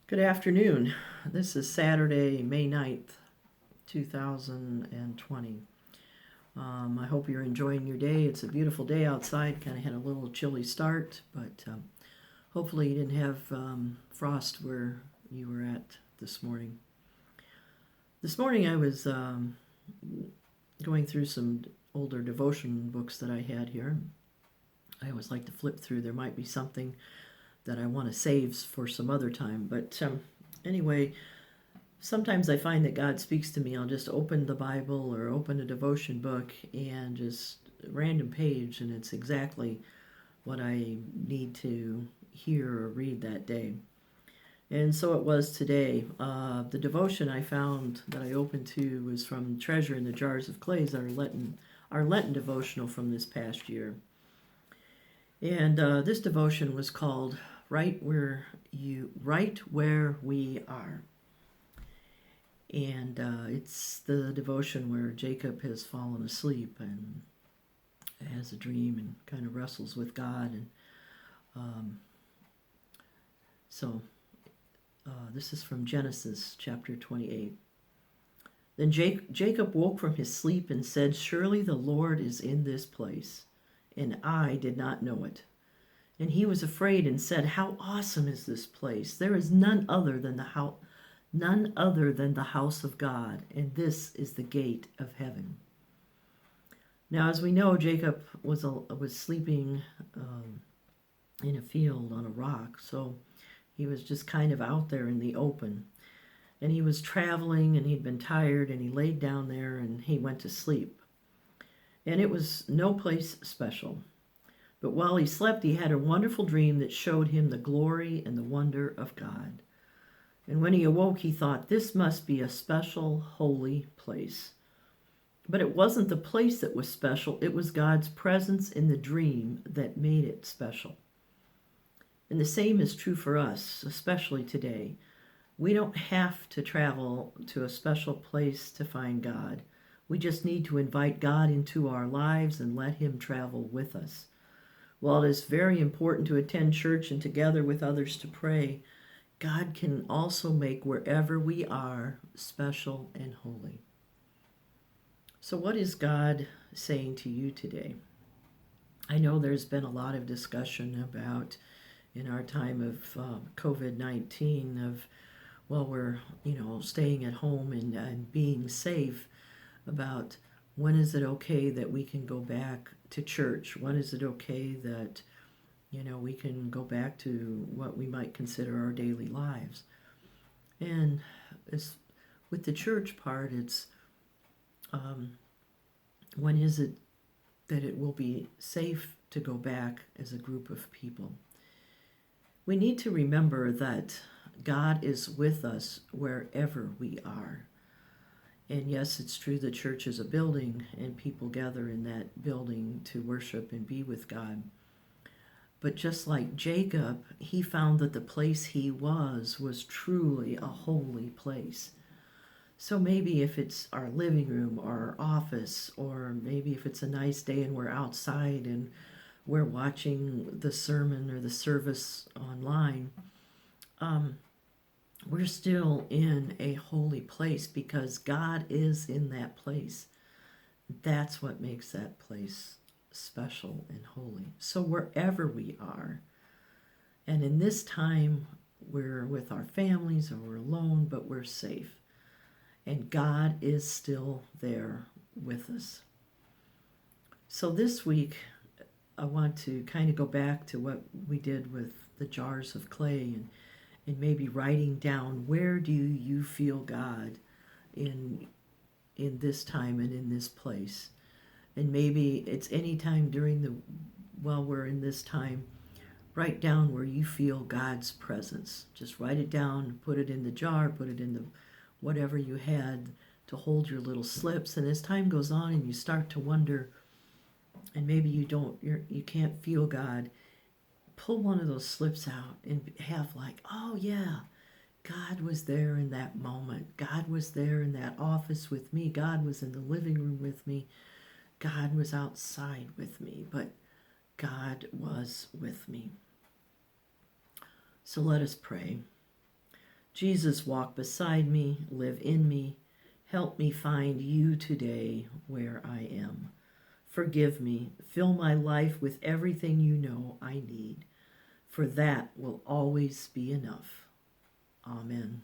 Good afternoon. This is Saturday, May 9th, 2020. I hope you're enjoying your day. It's a beautiful day outside. Kind of had a little chilly start, but hopefully you didn't have frost where you were at this morning. This morning I was going through some older devotion books that I had here. I always like to flip through. There might be something that I want to save for some other time. But anyway, sometimes I find that God speaks to me. I'll just open the Bible or open a devotion book and just random page, and it's exactly what I need to hear or read that day. And so it was today. The devotion I found that I opened to was from Treasure in the Jars of Clay, our Lenten devotional from this past year. And this devotion was called right where we are. And it's the devotion where Jacob has fallen asleep and has a dream and kind of wrestles with God. And um, so this is from Genesis chapter 28. Then Jacob woke from his sleep and said, "Surely the Lord is in this place, and I did not know it." And he was afraid and said, "How awesome is this place! There is none other than the house of God, and this is the gate of heaven." Now, as we know, Jacob was sleeping in a field on a rock, so he was just kind of out there in the open. And he was traveling, and he'd been tired, and he laid down there, and he went to sleep. And it was no place special. But while he slept, he had a wonderful dream that showed him the glory and the wonder of God. And when he awoke, he thought, "This must be a special, holy place." But it wasn't the place that was special, it was God's presence in the dream that made it special. And the same is true for us, especially today. We don't have to travel to a special place to find God. We just need to invite God into our lives and let Him travel with us. While it is very important to attend church and together with others to pray, God can also make wherever we are special and holy. So, what is God saying to you today? I know there's been a lot of discussion about, in our time of COVID-19, of, well, we're staying at home and being safe, about when is it okay that we can go back to church? When is it okay that we can go back to what we might consider our daily lives? And it's, with the church part, it's when is it that it will be safe to go back as a group of people? We need to remember that God is with us wherever we are. And yes, it's true the church is a building and people gather in that building to worship and be with God. But just like Jacob, he found that the place he was truly a holy place. So maybe if it's our living room or our office, or maybe if it's a nice day and we're outside and we're watching the sermon or the service online, we're still in a holy place because God is in that place. That's what makes that place special and holy. So wherever we are, and in this time we're with our families or we're alone, but we're safe. And God is still there with us. So this week, I want to kind of go back to what we did with the jars of clay, and maybe writing down, where do you feel God in this time and in this place? And maybe it's any time while we're in this time, write down where you feel God's presence. Just write it down, put it in the jar, put it in the whatever you had to hold your little slips. And as time goes on and you start to wonder, and maybe you can't feel God, pull one of those slips out and have like, oh yeah, God was there in that moment. God was there in that office with me. God was in the living room with me. God was outside with me, but God was with me. So let us pray. Jesus, walk beside me, live in me. Help me find you today where I am. Forgive me, fill my life with everything you know I need, for that will always be enough. Amen.